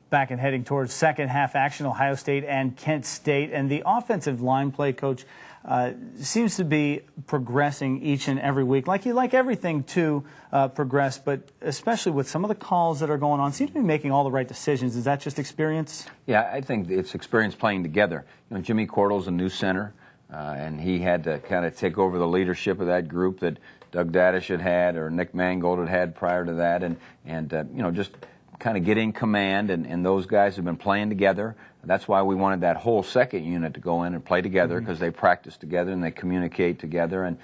back and heading towards second half action, Ohio State and Kent State. And the offensive line play, Coach, seems to be progressing each and every week. Like you like everything to progress, but especially with some of the calls that are going on, seem to be making all the right decisions. Is that just experience? Yeah, I think it's experience playing together. You know, Jimmy Cordell's a new center, and he had to kind of take over the leadership of that group that Doug Dadish had or Nick Mangold had prior to that, and you know, just kind of get in command, and those guys have been playing together. That's why we wanted that whole second unit to go in and play together, because they practice together and they communicate together. And,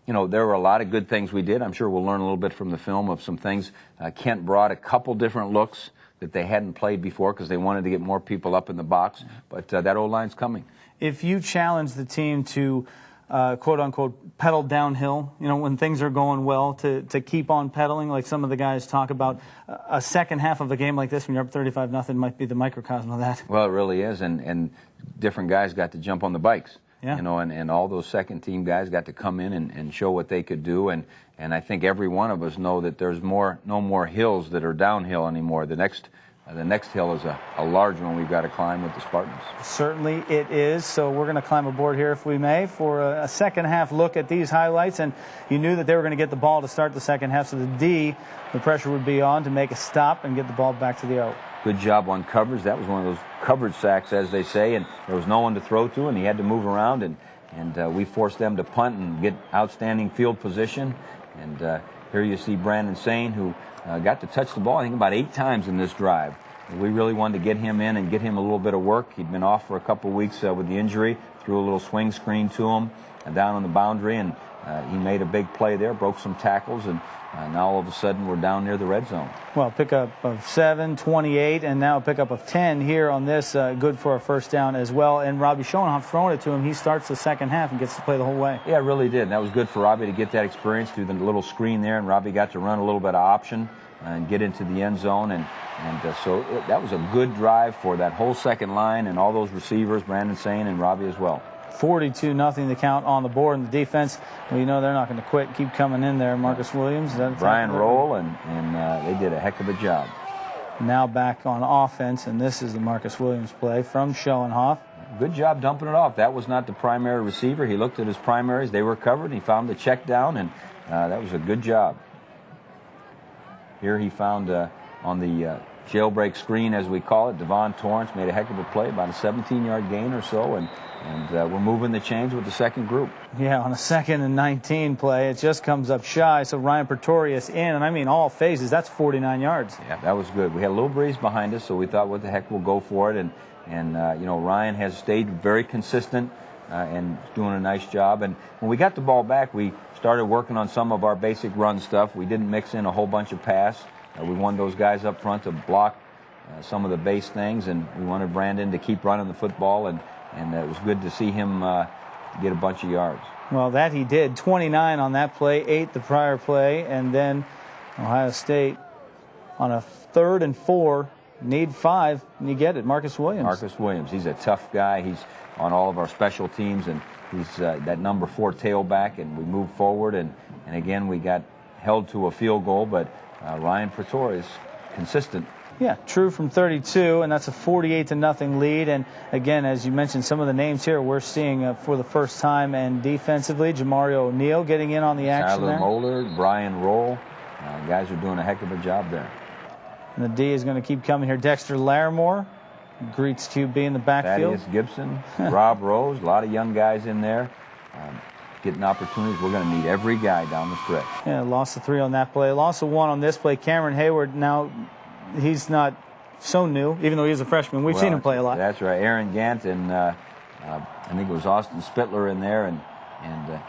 you know, there were a lot of good things we did. I'm sure we'll learn a little bit from the film of some things. Kent brought a couple different looks that they hadn't played before because they wanted to get more people up in the box. But that O-line's coming. If you challenge the team to quote-unquote pedal downhill, you know, when things are going well, to keep on pedaling like some of the guys talk about, a second half of a game like this when you're up 35-0 might be the microcosm of that. Well, it really is, and different guys got to jump on the bikes. Yeah. You know, and all those second-team guys got to come in and show what they could do, and I think every one of us know that there's no more hills that are downhill anymore. The next hill is a large one we've got to climb with the Spartans. Certainly it is. So we're going to climb aboard here, if we may, for a second half look at these highlights. And you knew that they were going to get the ball to start the second half, so the pressure would be on to make a stop and get the ball back to the O. Good job on coverage. That was one of those coverage sacks, as they say, and there was no one to throw to, and he had to move around, and we forced them to punt and get outstanding field position. And here you see Brandon Sane, who got to touch the ball, I think, about 8 times in this drive. We really wanted to get him in and get him a little bit of work. He'd been off for a couple of weeks with the injury. Threw a little swing screen to him down on the boundary, and he made a big play there, broke some tackles, and now all of a sudden we're down near the red zone. Well, pickup of 7, 28, and now a pickup of 10 here on this, good for a first down as well. And Robbie Schoenhoff throwing it to him. He starts the second half and gets to play the whole way. Yeah, it really did. And that was good for Robbie to get that experience through the little screen there, and Robbie got to run a little bit of option and get into the end zone, so that was a good drive for that whole second line and all those receivers, Brandon Sane and Robbie as well. 42-0 the count on the board, and the defense, well, you know they're not going to quit, keep coming in there. Marcus Williams, Brian Roll, and they did a heck of a job. Now back on offense, and this is the Marcus Williams play from Schoenhoff. Good job dumping it off. That was not the primary receiver. He looked at his primaries. They were covered. He found the check down, and that was a good job. Here he found on the jailbreak screen, as we call it, Devon Torrance made a heck of a play, about a 17-yard gain or so, and we're moving the chains with the second group. Yeah, on a 2nd and 19 play, it just comes up shy, so Ryan Pretorius in, and I mean all phases, that's 49 yards. Yeah, that was good. We had a little breeze behind us, so we thought, what the heck, we'll go for it, and you know, Ryan has stayed very consistent and doing a nice job. And when we got the ball back, we started working on some of our basic run stuff. We didn't mix in a whole bunch of pass. We wanted those guys up front to block some of the base things, and we wanted Brandon to keep running the football, and it was good to see him get a bunch of yards. Well, that he did. 29 on that play, 8 the prior play, and then Ohio State on a 3rd and 4, need 5, and you get it. Marcus Williams. Marcus Williams. He's a tough guy. He's on all of our special teams, and he's that number 4 tailback, and we moved forward, and again, we got held to a field goal, but Ryan Pretorius, consistent. Yeah, true from 32, and that's a 48-0 lead. And again, as you mentioned, some of the names here we're seeing for the first time. And defensively, Jamario O'Neal getting in on the action Tyler there. Moeller, Brian Roll, guys are doing a heck of a job there. And the D is going to keep coming here. Dexter Larimore greets QB in the backfield. Thaddeus Gibson, Rob Rose, a lot of young guys in there. Getting opportunities. We're going to need every guy down the stretch. Yeah, loss of 3 on that play. Loss of 1 on this play. Cameron Hayward, now he's not so new, even though he's a freshman. We've seen him play a lot. That's right. Aaron Gant and I think it was Austin Spittler in there, and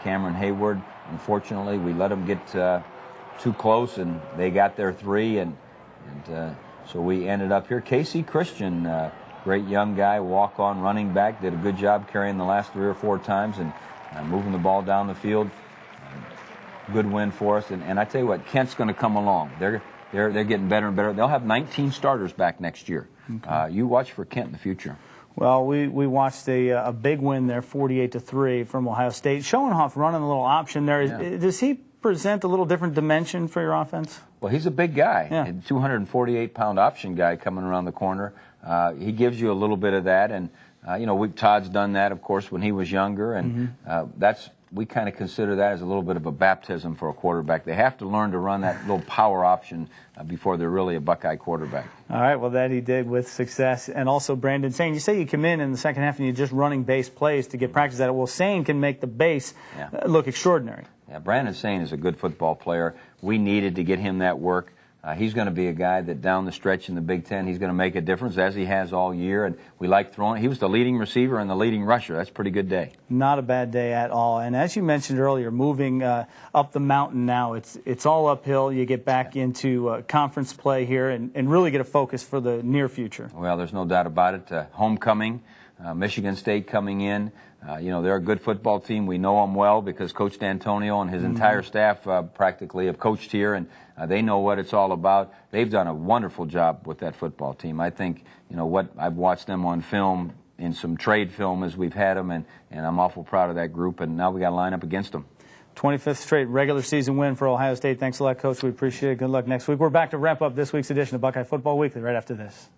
Cameron Hayward. Unfortunately, we let them get too close, and they got their 3, and so we ended up here. Casey Christian, great young guy, walk-on running back, did a good job carrying the last 3 or 4 times and moving the ball down the field. Good win for us, and I tell you what, Kent's going to come along. They're getting better and better. They'll have 19 starters back next year. Okay. You watch for Kent in the future. Well, we watched a big win there, 48-3 from Ohio State. Schoenhoff running a little option there. Yeah. Does he present a little different dimension for your offense? Well, he's a big guy, Yeah. a 248-pound option guy coming around the corner. He gives you a little bit of that, and Todd's done that, of course, when he was younger, and we kind of consider that as a little bit of a baptism for a quarterback. They have to learn to run that little power option before they're really a Buckeye quarterback. All right, well, that he did with success. And also, Brandon Sane, you say you come in the second half and you're just running base plays to get practice at it. Well, Sane can make the base look extraordinary. Yeah, Brandon Sane is a good football player. We needed to get him that work. He's going to be a guy that down the stretch in the Big Ten, he's going to make a difference, as he has all year. And we like throwing. He was the leading receiver and the leading rusher. That's a pretty good day. Not a bad day at all. And as you mentioned earlier, moving up the mountain now, it's all uphill. You get back into conference play here and really get a focus for the near future. Well, there's no doubt about it. Homecoming, Michigan State coming in. They're a good football team. We know them well because Coach D'Antonio and his entire staff practically have coached here, and they know what it's all about. They've done a wonderful job with that football team. I think, what I've watched them on film, in some trade film as we've had them, and I'm awful proud of that group, and now we got to line up against them. 25th straight regular season win for Ohio State. Thanks a lot, Coach. We appreciate it. Good luck next week. We're back to wrap up this week's edition of Buckeye Football Weekly right after this.